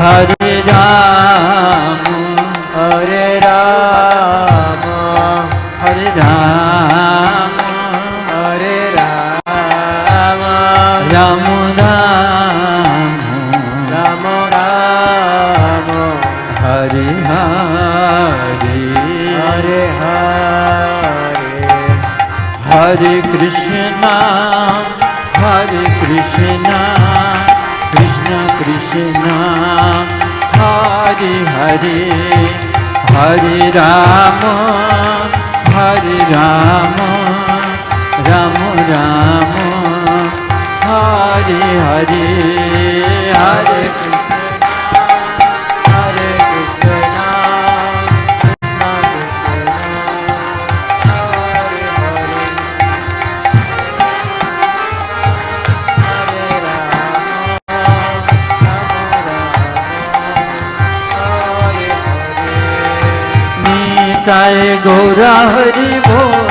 हरे राम हरे राम हरे राम हरे राम राम राम राम राम हरे हरे हरे हरे हरे कृष्णा कृष्ण कृष्णा हरे हरे हरे राम राम राम हरे हरे हरे हरे कृष्णा निताय गौरा हरि बोल